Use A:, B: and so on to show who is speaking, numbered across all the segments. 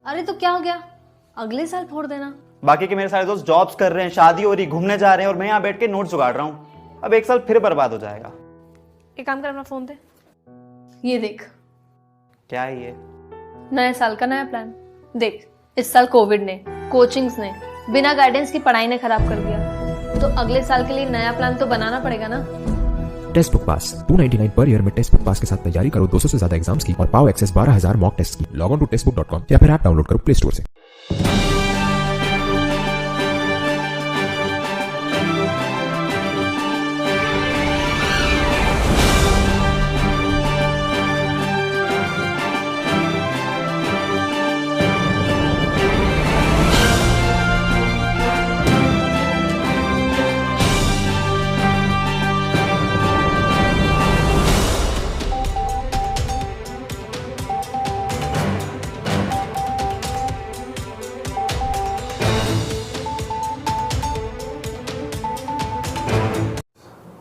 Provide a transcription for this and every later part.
A: अरे तो क्या हो गया, अगले साल फोड़ देना।
B: बाकी के मेरे सारे दोस्त जॉब्स कर रहे हैं, शादी हो रही, घूमने जा रहे हैं और मैं यहाँ बैठ के नोट्स जुगाड़ रहा हूँ। अब एक साल फिर बर्बाद हो जाएगा।
A: एक काम कर, अपना फोन दे, ये देख
B: क्या है ये?
A: नए साल का नया प्लान। देख, इस साल कोविड ने, कोचिंग्स ने, बिना गाइडेंस की पढ़ाई ने खराब कर दिया, तो अगले साल के लिए नया प्लान तो बनाना पड़ेगा ना।
C: टेस्ट बुक पास 299 पर ईयर में टेस्ट बुक पास के साथ तैयारी करो 200 से ज्यादा एग्जाम्स की और पाओ एक्सेस 12,000 मॉक टेस्ट की। लॉग ऑन टू टेस्टबुक.com या फिर ऐप डाउनलोड करो प्ले स्टोर से।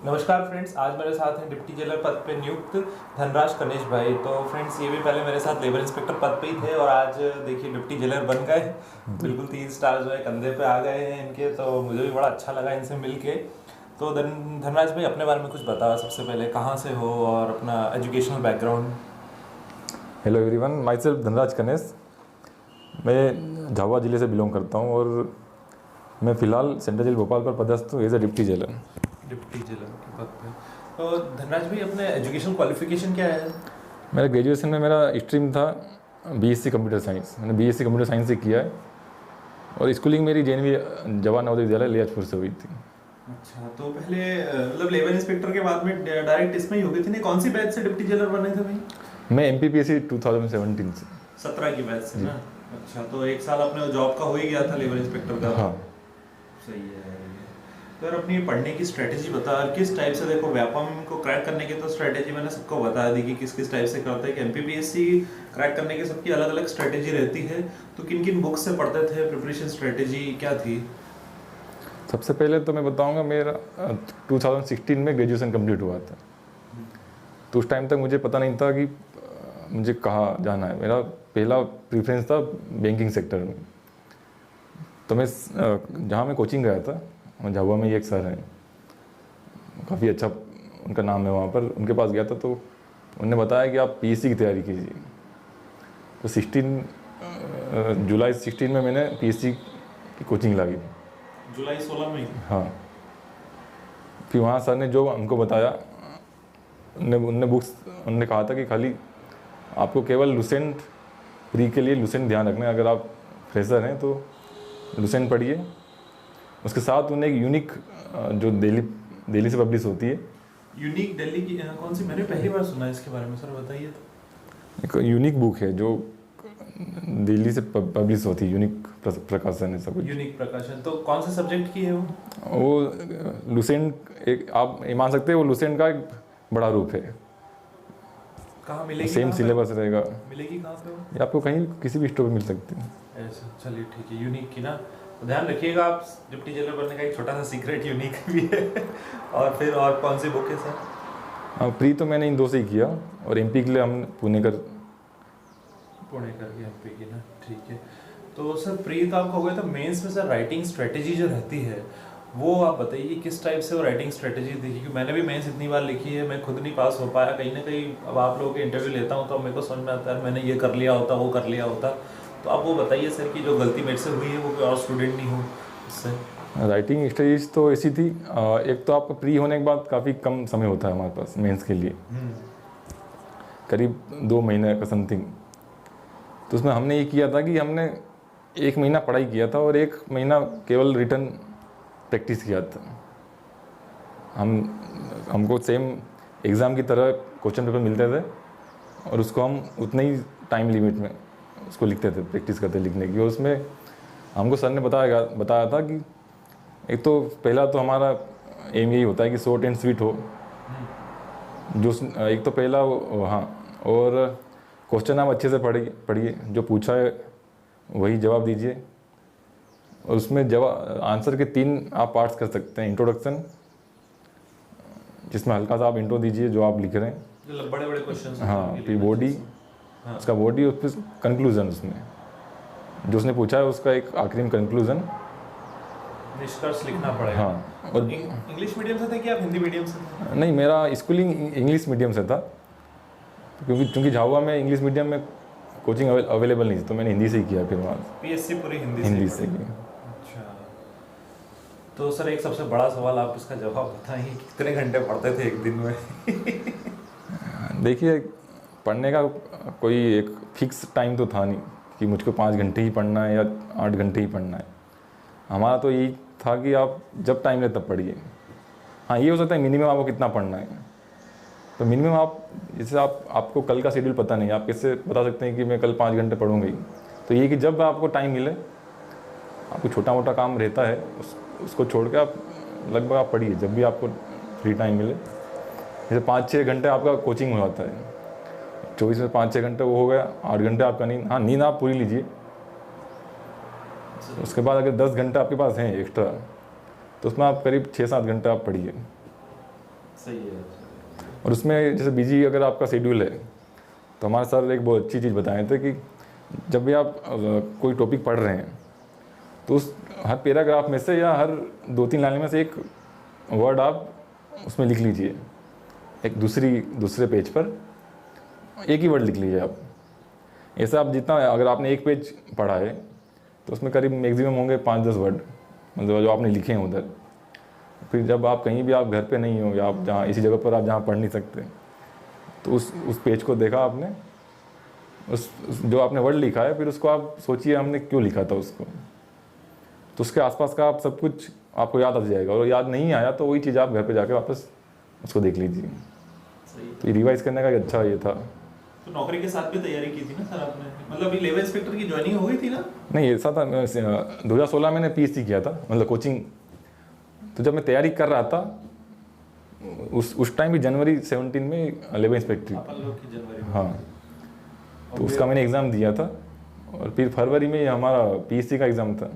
D: नमस्कार फ्रेंड्स, आज मेरे साथ हैं डिप्टी जेलर पद पे नियुक्त धनराज कनेश भाई। तो फ्रेंड्स, ये भी पहले मेरे साथ लेबर इंस्पेक्टर पद पे ही थे और आज देखिए डिप्टी जेलर बन गए। बिल्कुल 3 स्टार जो है कंधे पे आ गए हैं इनके, तो मुझे भी बड़ा अच्छा लगा इनसे मिल के। तो धनराज भाई, अपने बारे में कुछ बताओ। सबसे पहले कहाँ से हो और अपना educational background.
E: Hello everyone, my self Dhanraj Kanesh. मैं झाबुआ ज़िले से बिलोंग करता हूँ और मैं फ़िलहाल सेंट्रल जेल भोपाल पर पदस्थ हूँ as a deputy jailer.
D: Deputy jailer के पद पे। तो धनराज भाई, अपने एजुकेशनल क्वालिफिकेशन क्या है?
E: मेरा ग्रेजुएशन में मेरा स्ट्रीम था बीएससी कंप्यूटर साइंस। मैंने बीएससी कंप्यूटर साइंस से किया है और स्कूलिंग मेरी जेएनवी जवाहर नवोदय विद्यालय लियाजपुर से हुई थी।
D: अच्छा, तो पहले मतलब लेबर इंस्पेक्टर के बाद में डायरेक्ट इसमें ही हो गई थी ना? कौन सी बैच से डिप्टी जेलर बने थे भाई?
E: मैं MPPSC 2017 से
D: 17 की बैच से ना? अच्छा, तो एक साल अपने जॉब का हो ही गया था लेबर इंस्पेक्टर का।
E: हाँ,
D: सही है। तो यार, अपनी पढ़ने की स्ट्रेटेजी बता, किस टाइप से। देखो, व्यापम को क्रैक करने की तो स्ट्रेटेजी मैंने सबको बता दी कि किस किस टाइप से करते हैं। कि MPPSC क्रैक करने की सबकी अलग अलग स्ट्रेटेजी रहती है, तो किन किन बुक से पढ़ते थे? प्रिपरेशन स्ट्रेटेजी क्या थी?
E: सबसे पहले तो मैं बताऊंगा, मेरा 2016 में ग्रेजुएशन कंप्लीट हुआ था। तो उस टाइम तक मुझे पता नहीं था कि मुझे कहाँ जाना है। मेरा पहला प्रेफरेंस था बैंकिंग सेक्टर में। तो मैं जहाँ मैं कोचिंग गया था, झाबुआ में ही एक सर हैं, काफ़ी अच्छा उनका नाम है वहाँ पर। उनके पास गया था तो उन्होंने बताया कि आप PSC की तैयारी कीजिए। तो जुलाई 16 में मैंने PSC की कोचिंग लाई।
D: जुलाई 16 में?
E: हाँ। फिर वहाँ सर ने जो हमको बताया, उन्होंने कहा था कि खाली आपको केवल लुसेंट प्री के लिए लुसेंट ध्यान रखना है। अगर आप फ्रेशर हैं तो लुसेंट पढ़िए। उसके साथ उन्हें एक यूनिक जो दिल्ली से पब्लिश होती है।
D: यूनिक दिल्ली की कौन सी? मैंने पहली बार सुना है इसके बारे में, सर बताइए तो।
E: एक यूनिक बुक है जो दिल्ली से पब्लिश होती है, यूनिक प्रकाशन है सब।
D: यूनिक प्रकाशन। तो कौन से सब्जेक्ट की है
E: वो लुसेंट एक, आप ये मान सकते हैं, वो लुसेंट का एक बड़ा रूप है।
D: कहाँ मिलेगी?
E: सेम सिलेबस रहेगा।
D: मिलेगी कहाँ पे वो?
E: ये आपको कहीं किसी भी स्टोर में मिल सकती है।
D: ऐसा, चलिए ठीक है। यूनिक की ना, तो ध्यान रखिएगा। आप डिप्टी जेलर बनने का एक छोटा सा सीक्रेट यूनिक भी है। और फिर और कौन सी बुक है सर?
E: हाँ, प्री तो मैंने इन 2 से ही किया और MP के लिए हम पुणे के
D: MP की ना, ठीक है। तो सर, प्री तो आपका हो गया, तो मेंस में सर राइटिंग स्ट्रेटेजी जो रहती है वो आप बताइए किस टाइप से वो राइटिंग स्ट्रेटेजी थी। क्योंकि मैंने भी मेंस इतनी बार लिखी है, मैं खुद नहीं पास हो पाया। कहीं ना कहीं अब आप लोगों के इंटरव्यू लेता हूँ तो मेरे को समझ में आता है मैंने ये कर लिया होता, वो कर लिया होता। तो आप वो बताइए सर कि जो गलती मेरे से हुई है वो कोई और स्टूडेंट नहीं हो इससे।
E: राइटिंग स्ट्रेटेजी तो ऐसी थी, एक तो आपका प्री होने के बाद काफ़ी कम समय होता है हमारे पास मेंस के लिए, करीब 2 महीने का समथिंग। तो उसमें हमने ये किया था कि हमने 1 महीना पढ़ाई किया था और 1 महीना केवल रिटर्न प्रैक्टिस किया था। हमको सेम एग्ज़ाम की तरह क्वेश्चन पेपर मिलते थे और उसको हम उतने ही टाइम लिमिट में उसको लिखते थे, प्रैक्टिस करते लिखने की। और उसमें हमको सर ने बताया था कि एक तो पहला तो हमारा एम यही होता है कि शॉर्ट एंड स्वीट हो। जो एक तो पहला हाँ, और क्वेश्चन आप अच्छे से पढ़िए, जो पूछा है वही जवाब दीजिए। और उसमें जवाब आंसर के 3 आप पार्ट्स कर सकते हैं। इंट्रोडक्शन, जिसमें हल्का सा आप इंट्रो दीजिए जो आप लिख रहे हैं,
D: बड़े बड़े क्वेश्चन।
E: हाँ, फिर बॉडी, उसका बॉडी और फिर कंक्लूजन उसमें। जो उसने पूछा है उसका एक आखिरी में कंक्लूजन।
D: निष्कर्ष लिखना पड़ेगा।
E: हाँ,
D: और
E: और
D: इंग्लिश मीडियम से थे कि आप हिंदी मीडियम से थे?
E: नहीं, मेरा स्कूलिंग इंग्लिश मीडियम से था, क्योंकि झाबुआ में इंग्लिश मीडियम में कोचिंग अवेलेबल नहीं थी, तो मैंने हिंदी से ही किया फिर वहाँ
D: पीएससी पूरी
E: हिंदी से की।
D: अच्छा, तो सर एक सबसे बड़ा सवाल, आप इसका जवाब बताएंगे कि कितने घंटे पढ़ते थे एक दिन में?
E: देखिए, पढ़ने का कोई एक फिक्स टाइम तो था नहीं कि मुझको 5 घंटे ही पढ़ना है या 8 घंटे ही पढ़ना है। हमारा तो यही था कि आप जब टाइम ले तब पढ़िए। हाँ, ये हो सकता है मिनिमम आपको कितना पढ़ना है, तो मिनिमम आप जैसे आपको कल का शेड्यूल पता नहीं, आप कैसे बता सकते हैं कि मैं कल 5 घंटे पढ़ूंगा ही। तो ये कि जब आपको टाइम मिले, आपको छोटा मोटा काम रहता है उसको छोड़ के आप लगभग आप पढ़िए जब भी आपको फ्री टाइम मिले। जैसे 5-6 घंटे आपका कोचिंग हो जाता है, 24 में 5-6 घंटे वो हो गया, 8 घंटे आपका नींद। हाँ, नींद आप पूरी लीजिए। उसके बाद अगर 10 घंटे आपके पास हैं एक्स्ट्रा, तो उसमें आप करीब 6-7 घंटे आप पढ़िए।
D: सही है।
E: और उसमें जैसे बिजी अगर आपका शेड्यूल है, तो हमारे सर एक बहुत अच्छी चीज़ बताए थे कि जब भी आप कोई टॉपिक पढ़ रहे हैं, तो उस हर पैराग्राफ में से या हर 2-3 लाइन में से एक वर्ड आप उसमें लिख लीजिए। एक दूसरे पेज पर एक ही वर्ड लिख लीजिए आप। ऐसा आप जितना, अगर आपने एक पेज पढ़ा है तो उसमें करीब मैक्सिमम होंगे 5-10 वर्ड, मतलब जो आपने लिखे हैं उधर। फिर जब आप कहीं भी, आप घर पे नहीं हो या आप जहाँ इसी जगह पर आप जहाँ पढ़ नहीं सकते, तो उस पेज को देखा आपने, उस जो आपने वर्ड लिखा है, फिर उसको आप सोचिए हमने क्यों लिखा था उसको। तो उसके आसपास का आप सब कुछ आपको याद आ जाएगा, और याद नहीं आया तो वही चीज़ आप घर पे जाके वापस उसको देख लीजिए। तो ये रिवाइज करने का एक अच्छा ये था।
D: तो नौकरी के साथ भी तैयारी की थी ना सर आपने? मतलब अभी लेवल इंस्पेक्टर की ज्वाइनिंग हो गई थी ना?
E: नहीं, ऐसा था 2016 मैंने पीएचडी किया था, मतलब कोचिंग। तो जब मैं तैयारी कर रहा था उस टाइम भी जनवरी 17 में लेवल इंस्पेक्टर,
D: अपन लोग की जनवरी में।
E: हाँ, तो उसका मैंने एग्ज़ाम दिया था। और फिर फरवरी में हमारा पीएससी का एग्ज़ाम था।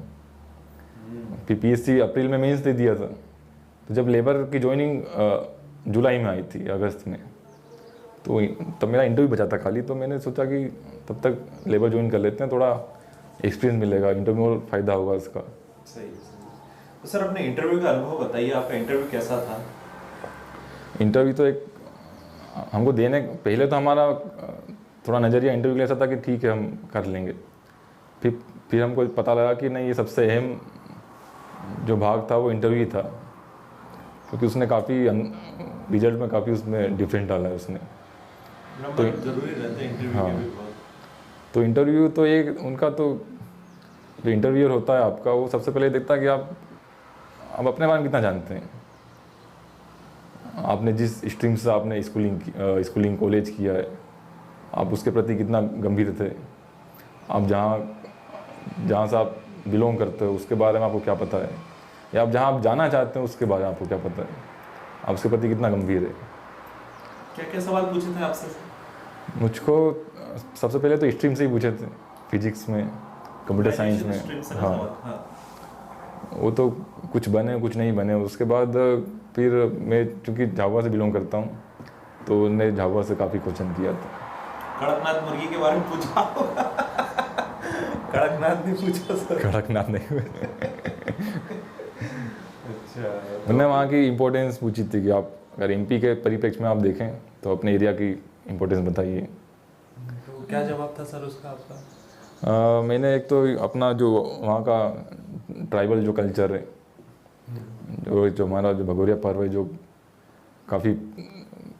E: फिर पीएससी अप्रैल में मेंस दे दिया था। तो जब लेबर की ज्वाइनिंग जुलाई में आई थी, अगस्त में, तो तब मेरा इंटरव्यू बचा था खाली। तो मैंने सोचा कि तब तक लेबर ज्वाइन कर लेते हैं, थोड़ा एक्सपीरियंस मिलेगा, इंटरव्यू में और फ़ायदा होगा इसका।
D: सही। तो सर अपने इंटरव्यू का अनुभव बताइए, आपका इंटरव्यू कैसा था?
E: इंटरव्यू तो एक हमको देने पहले तो हमारा थोड़ा नज़रिया इंटरव्यू के लिए ऐसा था कि ठीक है हम कर लेंगे। फिर हमको पता लगा कि नहीं, ये सबसे अहम जो भाग था वो इंटरव्यू था, क्योंकि उसने काफ़ी रिजल्ट में काफ़ी उसमें डिफरेंट डाला है उसने।
D: तो जरूरी रहते हैं इंटरव्यू
E: हाँ,
D: के भी बहुत।
E: तो इंटरव्यू तो एक उनका तो जो इंटरव्यूअर होता है आपका, वो सबसे पहले देखता है कि आप अपने बारे में कितना जानते हैं। आपने जिस स्ट्रीम से आपने स्कूलिंग कॉलेज किया है, आप उसके प्रति कितना गंभीर थे, आप जहाँ से आप बिलोंग करते हो उसके बारे में आपको क्या पता है, या आप जहाँ आप जाना चाहते हैं उसके बारे में आपको क्या पता है, आप उसके प्रति कितना गंभीर है।
D: क्या क्या सवाल पूछे थे आपसे?
E: मुझको सबसे पहले तो स्ट्रीम से ही पूछे थे, फिजिक्स में, कंप्यूटर साइंस में। हाँ, वो तो कुछ बने कुछ नहीं बने। उसके बाद फिर मैं चूँकि झाबुआ से बिलोंग करता हूँ, तो उन्होंने झाबुआ से काफ़ी क्वेश्चन किया था।
D: कड़कनाथ मुर्गी के बारे में पूछा होगा? कड़कनाथ नहीं पूछा सर?
E: कड़कनाथ नहीं।
D: अच्छा,
E: उन्होंने वहाँ की इम्पोर्टेंस पूछी थी कि आप अगर एमपी के परिप्रेक्ष्य में आप देखें तो अपने एरिया की इम्पोर्टेंस बताइए।
D: तो क्या जवाब था सर उसका आपका?
E: मैंने एक तो अपना जो वहाँ का ट्राइबल जो कल्चर है, जो हमारा जो भगोरिया पर्व है, जो काफ़ी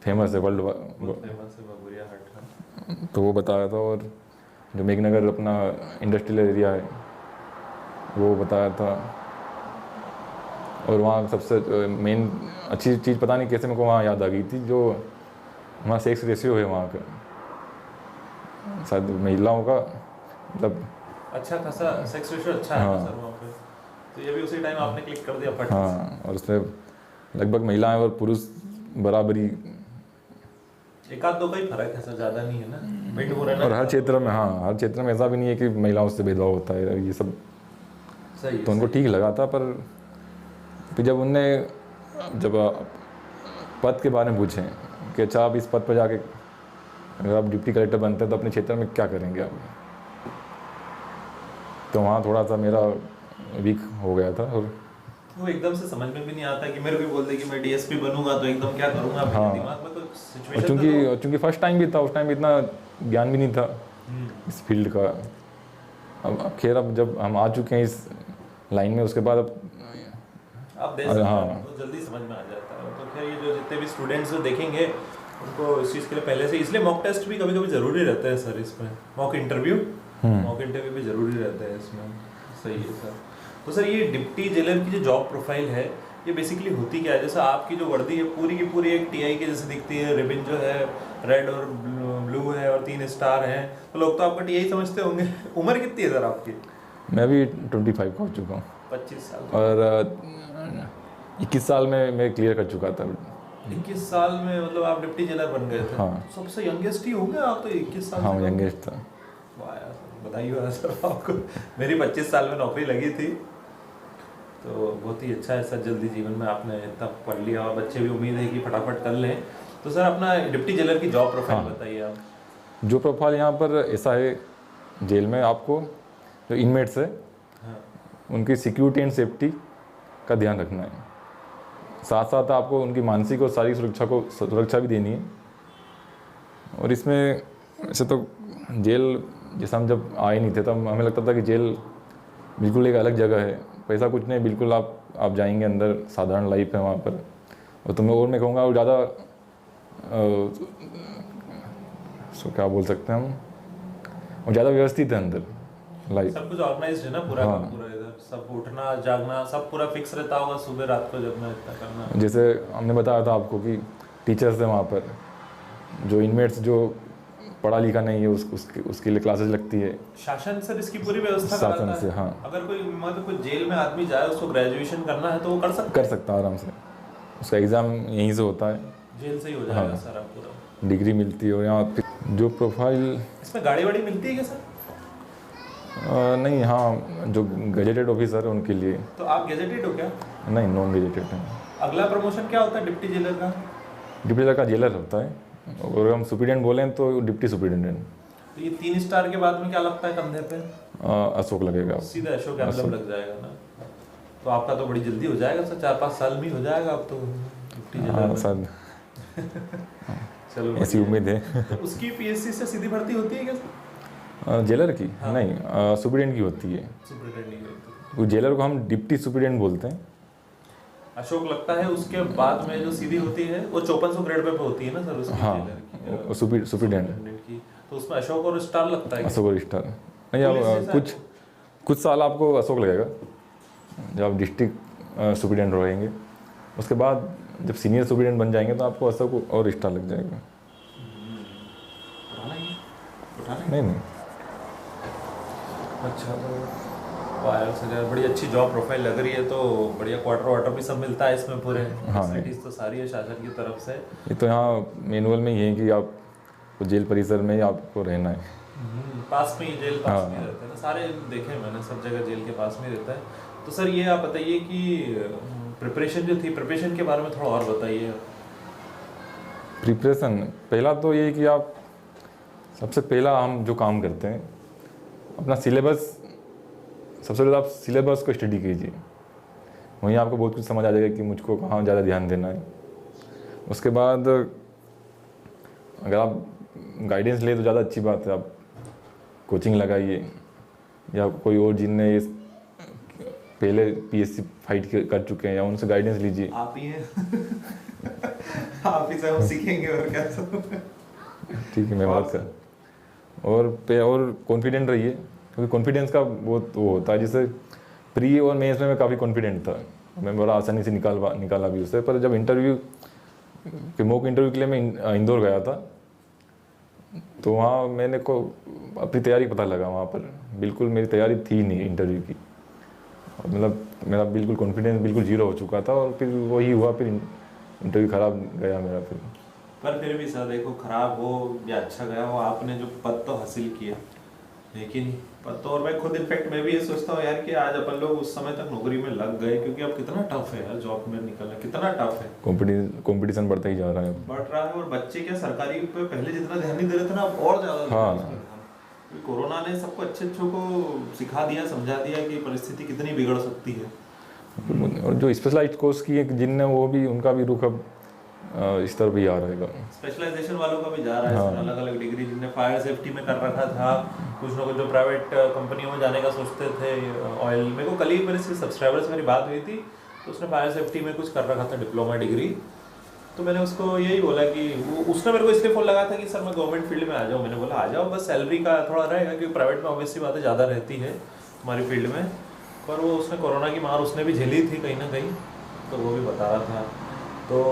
E: फेमस है वर्ल्ड,
D: फेमस है भगोरिया हाट।
E: तो वो बताया था। और जो मेघनगर अपना इंडस्ट्रियल एरिया है वो बताया था। और वहाँ सबसे मेन अच्छी चीज़ पता नहीं कैसे मेरे को वहाँ याद आ गई थी, जो हमारा सेक्स रेशियो है वहाँ का, शायद महिलाओं का, मतलब
D: अच्छा खासा सेक्स रेशियो अच्छा है
E: हाँ।
D: सर वहाँ पे। तो ये भी उसी टाइम आपने क्लिक कर दिया फट से।
E: हाँ, और उसमें लगभग महिलाएं और पुरुष बराबरी,
D: एक आध दो का ही फर्क है सर, ज़्यादा नहीं है ना। मिड हो रहा है ना।
E: और हर क्षेत्र में, हाँ, हर क्षेत्र में ऐसा भी नहीं है कि महिलाओं से भेदभाव होता है, ये सब।
D: सही
E: तो उनको ठीक लगा था। पर फिर जब पद के बारे में पूछें कि अच्छा आप इस पद पर जाके अगर आप डिप्टी कलेक्टर बनते हैं तो अपने क्षेत्र में क्या करेंगे आप, तो वहाँ थोड़ा सा मेरा वीक हो गया था। और
D: वो एकदम से समझ में भी नहीं आता कि मेरे को बोल दे कि मैं डीएसपी बनूंगा तो एकदम क्या करूंगा, अपने
E: हाँ।
D: दिमाग में तो
E: और
D: सिचुएशन
E: चूंकि फर्स्ट टाइम भी था, उस टाइम भी इतना ज्ञान भी नहीं था इस फील्ड का। अब खैर अब जब हम आ चुके हैं इस लाइन में, उसके बाद अब
D: आप देख
E: हाँ।
D: सकते हैं तो जल्दी समझ में आ जाता है। तो खैर ये जो जितने भी स्टूडेंट्स जो देखेंगे उनको इस चीज़ के लिए पहले से, इसलिए मॉक टेस्ट भी कभी कभी ज़रूरी रहता है सर इसमें, मॉक इंटरव्यू भी ज़रूरी रहता है इसमें। सही है सर। तो सर ये डिप्टी जेलर की जो जॉब प्रोफाइल है ये बेसिकली होती क्या है? जैसे आपकी जो वर्दी है पूरी की पूरी एक टीआई की जैसे दिखती है, रिबन जो है रेड और ब्लू है और 3 स्टार हैं, तो लोग तो आपका टीआई समझते होंगे। उम्र कितनी है सर आपकी?
E: मैं भी 25 का हो चुका हूँ
D: 25 साल।
E: और 21 साल में मैं क्लियर कर चुका था।
D: 21 साल में मतलब आप डिप्टी जेलर बन गए थे?
E: हाँ।
D: सबसे यंगेस्ट ही होंगे आप तो 21 साल
E: हाँ,
D: से।
E: यंगेस्ट था।
D: वाह यार, बधाई हो सर आपको। मेरी 25 साल में नौकरी लगी थी, तो बहुत ही अच्छा है सर, जल्दी जीवन में आपने इतना पढ़ लिया और बच्चे भी उम्मीद है कि फटाफट कर लें। तो सर अपना डिप्टी जेलर की जॉब प्रोफाइल बताइए आप।
E: जो प्रोफाइल यहाँ पर ऐसा है जेल में, आपको जो इनमेट्स है उनकी सिक्योरिटी एंड सेफ्टी का ध्यान रखना है। साथ साथ आपको उनकी मानसिक और शारीरिक सुरक्षा भी देनी है। और इसमें वैसे तो जेल जैसा हम जब आए नहीं थे तब हमें लगता था कि जेल बिल्कुल एक अलग जगह है, पैसा कुछ नहीं, बिल्कुल आप जाएंगे अंदर, साधारण लाइफ है वहाँ पर। और मैं कहूँगा और ज़्यादा क्या बोल सकते हैं हम, और ज़्यादा व्यवस्थित है अंदर लाइफ।
D: सब कुछ ऑर्गेनाइज्ड है ना पूरा
E: हाँ।
D: पूरा इधर, सब उठना जागना सब पूरा फिक्स रहता होगा, सुबह रात को जब मैं इतना करना।
E: जैसे हमने बताया था आपको कि टीचर्स हैं वहाँ पर, जो इनमेट्स जो पढ़ा लिखा नहीं है उसके लिए क्लासेस लगती है।
D: शासन सर इसकी पूरी व्यवस्था
E: शासन
D: कराता
E: से,
D: है।
E: हाँ।
D: अगर कोई मतलब कोई जेल में आदमी जाए उसको ग्रेजुएशन करना है तो वो कर सकता
E: है आराम से, उसका एग्ज़ाम यहीं से होता है,
D: जेल से ही हो जाएगा।
E: हाँ।
D: सर आप पूरा
E: डिग्री मिलती है। और यहाँ पे जो प्रोफाइल
D: इसमें गाड़ी वाड़ी मिलती है क्या सर?
E: नहीं, हाँ, जो गजेटेड ऑफिसर है उनके लिए।
D: तो आप गेजेटेड हो क्या?
E: नहीं, नॉन गजेटेड है।
D: अगला प्रमोशन क्या होता है डिप्टी जेलर का?
E: डिप्टी जेलर का जेलर होता है, और हम सुपरिटेंडेंट बोलें तो डिप्टी सुपरिटेंडेंट।
D: तो ये 3 स्टार के बाद में क्या लगता है कंधे पे?
E: अशोक लगेगा।
D: सीधा अशोक एम्बलम लग जाएगा ना। तो आपका तो बड़ी जल्दी हो जाएगा सर, 4-5 साल में ही हो जाएगा अब तो डिप्टी जेलर में।
E: सर
D: चलो
E: ऐसी उम्मीद है।
D: तो उसकी पीएससी से सीधी भर्ती होती है क्या सर?
E: जेलर की? नहीं, सुपरिटेंडेंट की होती है।
D: सुपरिटेंडेंट नहीं होती।
E: तो जेलर को हम डिप्टी सुपरिटेंडेंट बोलते हैं।
D: अशोक लगता है उसके बाद में जो सीधी होती है वो 5400 ग्रेड पे होती है ना सर उसकी?
E: हाँ,
D: जेलर की,
E: सुपरिटेंडेंट
D: की। तो उसमें अशोक और स्टार लगता है क्या?
E: अशोक और स्टार नहीं,
D: पुलिस
E: अब
D: जैसा
E: कुछ साल आपको अशोक लगेगा जब आप डिस्ट्रिक्ट सुपरिटेंडेंट रहेंगे। उसके बाद जब सीनियर सुपरिटेंडेंट बन जाएंगे तो आपको अशोक और स्टार लग जाएगा। नहीं।
D: अच्छा, तो वायर सर यार बड़ी अच्छी जॉब प्रोफाइल लग रही है। तो बढ़िया क्वार्टर वाटर भी सब मिलता है इसमें पूरे?
E: हाँ।
D: फैसिलिटीज तो सारी है शासन की तरफ से।
E: ये तो यहाँ मैनुअल में ही है कि आप जेल परिसर में ही आपको रहना है।
D: पास में ही जेल पास
E: हाँ।
D: में ही रहते हैं ना सारे, देखे मैंने सब जगह जेल के पास में ही रहता है। तो सर ये आप बताइए कि प्रिपरेशन जो थी, प्रिपरेशन के बारे में थोड़ा और बताइए।
E: प्रिपरेशन पहला तो ये कि आप सबसे पहला हम जो काम करते हैं अपना सिलेबस, सबसे पहले आप सिलेबस को स्टडी कीजिए, वहीं आपको बहुत कुछ समझ आ जाएगा कि मुझको कहाँ ज़्यादा ध्यान देना है। उसके बाद अगर आप गाइडेंस ले तो ज़्यादा अच्छी बात है, आप कोचिंग लगाइए, या कोई और जिनने ये पहले पीएससी फाइट कर चुके हैं या उनसे गाइडेंस लीजिए।
D: आप ही हैं। आप ही से हम सीखेंगे और क्या सब।
E: ठीक है, मैं बात कर और कॉन्फिडेंट रहिए, क्योंकि कॉन्फिडेंस का बहुत वो होता है। जैसे प्री और मेंस में मैं काफ़ी कॉन्फिडेंट था, मैं बड़ा आसानी से निकाला भी उससे। पर जब इंटरव्यू के मॉक इंटरव्यू के लिए मैं इंदौर गया था तो वहाँ मैंने को अपनी तैयारी पता लगा, वहाँ पर बिल्कुल मेरी तैयारी थी नहीं इंटरव्यू की। मतलब मेरा बिल्कुल कॉन्फिडेंस बिल्कुल जीरो हो चुका था, और फिर वही हुआ, फिर इंटरव्यू ख़राब गया मेरा।
D: फिर भी सर देखो, खराब हो या अच्छा गया हो, आपने जो पद तो हासिल किया, लेकिन पद तो, और मैं खुद इनफैक्ट मैं भी ये सोचता हूँ यार कि आज अपन लोग उस समय तक नौकरी में लग गए, क्योंकि अब कितना टफ है यार जॉब में निकलना, कितना टफ है।
E: कंपटीशन बढ़ता ही जा रहा है,
D: बढ़ रहा है। और बच्चे क्या सरकारी पे पहले जितना ध्यान नहीं दे रहे थे ना, अब और ज़्यादा।
E: हाँ।
D: क्योंकि कोरोना ने सबको अच्छे को सिखा दिया, समझा दिया कि परिस्थिति कितनी बिगड़ सकती है।
E: और जो स्पेशलाइज्ड कोर्स किए जिनने, वो भी उनका भी रुख अब इस तरफ भी आ रहेगा।
D: स्पेशलाइजेशन वालों का भी जा रहा है,
E: हाँ।
D: अलग अलग डिग्री जिनने फायर सेफ्टी में कर रखा था, कुछ लोग जो प्राइवेट कंपनियों में जाने का सोचते थे, ऑयल, मेरे को कल ही मेरे से सब्सक्राइबर से मेरी बात हुई थी, तो उसने फायर सेफ्टी में कुछ कर रखा था, डिप्लोमा डिग्री। तो मैंने उसको यही बोला कि उसने मेरे को इसलिए फोन लगा था कि सर मैं गवर्नमेंट फील्ड में आ जाऊँ। मैंने बोला आ जाओ, बस सैलरी का थोड़ा रहेगा क्योंकि प्राइवेट में ऑब्वियसली बातें ज़्यादा रहती है हमारी फील्ड में, पर वो उसने कोरोना की मार उसने भी झेली थी कहीं ना कहीं, तो वो भी बता रहा था। तो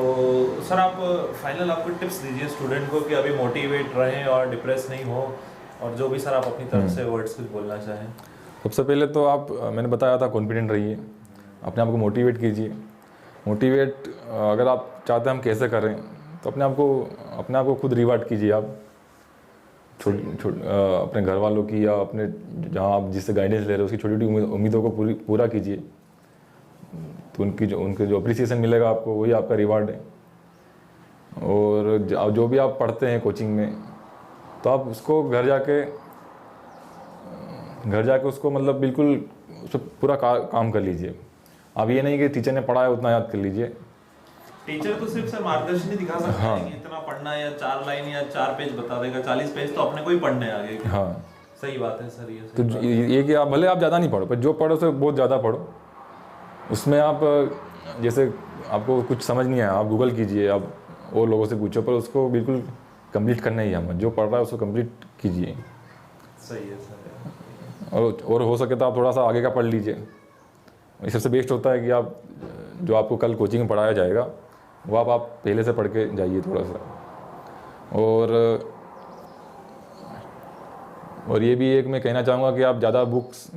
D: सर आप फाइनल आपको टिप्स दीजिए स्टूडेंट को कि अभी मोटिवेट रहें और डिप्रेस नहीं हो, और जो भी सर आप अपनी तरफ से वर्ड्स कुछ बोलना चाहें।
E: सबसे पहले तो आप, मैंने बताया था, कॉन्फिडेंट रहिए, अपने आप को मोटिवेट कीजिए। मोटिवेट अगर आप चाहते हैं हम कैसे करें, तो अपने आप को खुद रिवार्ड कीजिए। आप अपने घर वालों की या अपने जहाँ आप जिससे गाइडेंस ले रहे हो उसकी छोटी छोटी उम्मीदों को पूरा कीजिए, तो उनके जो अप्रिसिएशन मिलेगा आपको, वही आपका रिवार्ड है। और जो भी आप पढ़ते हैं कोचिंग में, तो आप उसको घर जाके उसको मतलब बिल्कुल उस पर पूरा काम कर लीजिए। अब ये नहीं कि टीचर ने पढ़ाया उतना याद कर लीजिए।
D: टीचर तो सिर्फ सर मार्गदर्शन ही दिखा सकता
E: हाँ।
D: है कि इतना पढ़ना है, या 4 लाइन या 4 पेज बता देगा, 40 पेज तो अपने को ही पढ़ने आगे।
E: हाँ,
D: सही बात है सर, ये
E: तो ये कि आप भले आप ज़्यादा नहीं पढ़ो, पर जो पढ़ो उसे बहुत ज़्यादा पढ़ो। उसमें आप जैसे आपको कुछ समझ नहीं आया, आप गूगल कीजिए, आप और लोगों से पूछो, पर उसको बिल्कुल कंप्लीट करना ही है। हमें जो पढ़ रहा है उसको कंप्लीट कीजिए।
D: सही है सर।
E: और हो सके तो आप थोड़ा सा आगे का पढ़ लीजिए। ये सबसे बेस्ट होता है कि आप जो आपको कल कोचिंग में पढ़ाया जाएगा वो आप पहले से पढ़ के जाइए थोड़ा सा। और ये भी एक मैं कहना चाहूँगा कि आप ज़्यादा बुक्स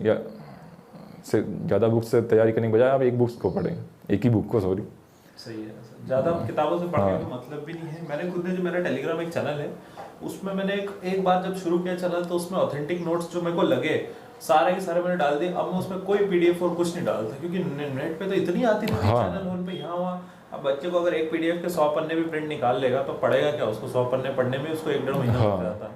E: से तैयारी करने के बजाय आप एक ही बुक को सॉरी।
D: सही है सर, ज़्यादा किताबों से पढ़ने का मतलब भी नहीं है। मैंने खुद ने जो मेरा टेलीग्राम एक चैनल है, उसमें मैंने एक बार जब शुरू किया चैनल, तो उसमें ऑथेंटिक नोट्स जो मेरे को लगे सारे के सारे मैंने डाल दिए। अब मैं उसमें कोई पीडीएफ और कुछ नहीं डालता, क्योंकि नेट पे तो इतनी आती थी चैनल होल पे यहाँ वहाँ। अब बच्चे को अगर एक पीडीएफ के 100 पन्ने भी प्रिंट निकाल लेगा तो पढ़ेगा क्या? उसको 100 पन्ने पढ़ने में उसको 1-1.5 महीना लग जाता है।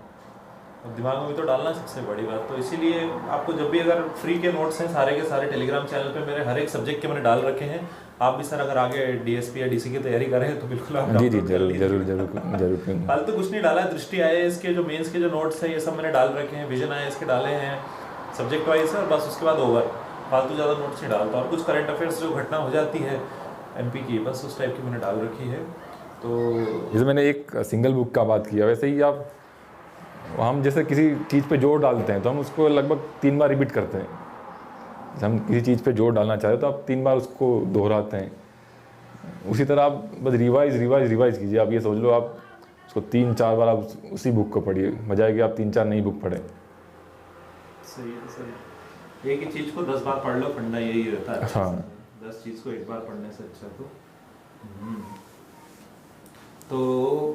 D: दिमाग में भी तो डालना सबसे बड़ी बात। तो इसीलिए आपको जब भी, अगर फ्री के नोट्स हैं सारे के सारे टेलीग्राम चैनल पे मेरे हर एक सब्जेक्ट के मैंने डाल रखे हैं। आप भी सर अगर आगे डीएसपी या डीसी की तैयारी कर रहे हैं तो बिल्कुल आप
E: जी जरूर
D: फालतू कुछ नहीं डाला है। दृष्टि आईएएस के जो मेंस के जो नोट्स हैं ये सब मैंने डाल रखे हैं, विजन आईएएस के डाले हैं सब्जेक्ट वाइज है, बस उसके बाद ओवर। फालतू ज़्यादा नोट्स नहीं डालता। और कुछ करंट अफेयर्स जो घटना हो जाती है एमपी की, बस उस टाइप की मैंने डाल रखी है। तो
E: जैसे मैंने एक सिंगल बुक का बात किया, वैसे ही हम जैसे किसी चीज़ पे जोर डालते हैं तो हम उसको लगभग 3 बार रिपीट करते हैं। जैसे हम किसी चीज़ पे जोर डालना चाहते तो आप 3 बार उसको दोहराते हैं। उसी तरह आप बस रिवाइज कीजिए। आप ये सोच लो आप उसको 3-4 बार आप उसी बुक को पढ़िए, बजाय कि आप 3-4 नई बुक पढ़ें।
D: सही है सर, एक ही चीज़ को 10 बार पढ़ लो, फंडा यही रहता है।
E: हाँ,
D: 10 चीज़ को एक बार पढ़ने से अच्छा। तो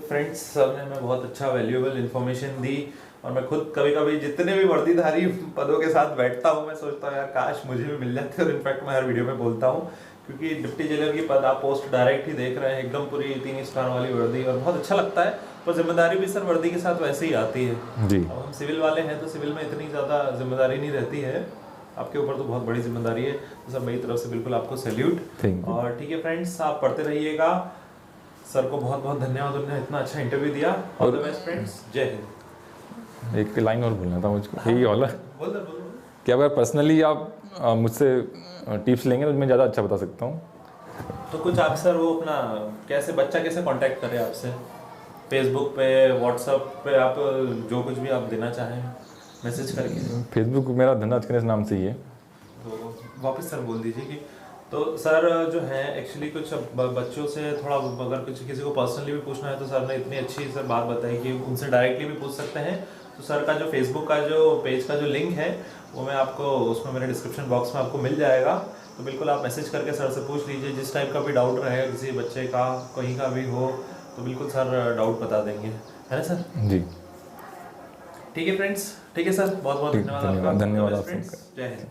D: फ्रेंड्स, सर ने मैं बहुत अच्छा वैल्यूएबल इन्फॉर्मेशन दी। और मैं खुद कभी कभी जितने भी वर्दीधारी पदों के साथ बैठता हूँ, मैं सोचता हूँ यार काश मुझे भी मिल जाते। और इनफैक्ट मैं हर वीडियो में बोलता हूँ, क्योंकि डिप्टी जेलर की पद आप पोस्ट डायरेक्ट ही देख रहे हैं, एकदम पूरी 3 स्टार वाली वर्दी, और बहुत अच्छा लगता है। पर जिम्मेदारी भी सर वर्दी के साथ वैसे ही आती है
E: जी।
D: अब हम सिविल वाले हैं तो सिविल में इतनी ज़्यादा जिम्मेदारी नहीं रहती है, आपके ऊपर तो बहुत बड़ी जिम्मेदारी है। तो सर मेरी तरफ से बिल्कुल आपको सैल्यूट। और ठीक है फ्रेंड्स, आप पढ़ते रहिएगा। सर को बहुत बहुत धन्यवाद, उन्होंने इतना अच्छा इंटरव्यू दिया। ऑल द बेस्ट फ्रेंड्स, जय हिंद।
E: एक लाइन और बोलना था मुझको, यही वाला
D: बोल
E: कि अगर पर्सनली आप मुझसे टिप्स लेंगे तो मैं ज़्यादा अच्छा बता सकता हूँ।
D: तो कुछ आप सर वो अपना कैसे बच्चा कैसे कांटेक्ट करे आपसे, फेसबुक पे, व्हाट्सएप पे, आप जो कुछ भी आप देना चाहें मैसेज करके।
E: फेसबुक मेरा धनराज गणेश नाम से ही है।
D: तो वापस सर बोल दीजिए कि तो सर जो है एक्चुअली कुछ बच्चों से थोड़ा, अगर कुछ किसी को पर्सनली भी पूछना है तो सर ने इतनी अच्छी सर बात बताई कि उनसे डायरेक्टली भी पूछ सकते हैं। तो सर का जो फेसबुक का जो पेज का जो लिंक है वो मैं आपको उसमें मेरे डिस्क्रिप्शन बॉक्स में आपको मिल जाएगा। तो बिल्कुल आप मैसेज करके सर से पूछ लीजिए, जिस टाइप का भी डाउट रहेगा किसी बच्चे का, कहीं का भी हो, तो बिल्कुल सर डाउट बता देंगे, है ना सर?
E: जी
D: ठीक है फ्रेंड्स, ठीक है सर, बहुत बहुत धन्यवाद आपका।
E: धन्यवाद
D: फ्रेंड्स, जय हिंद।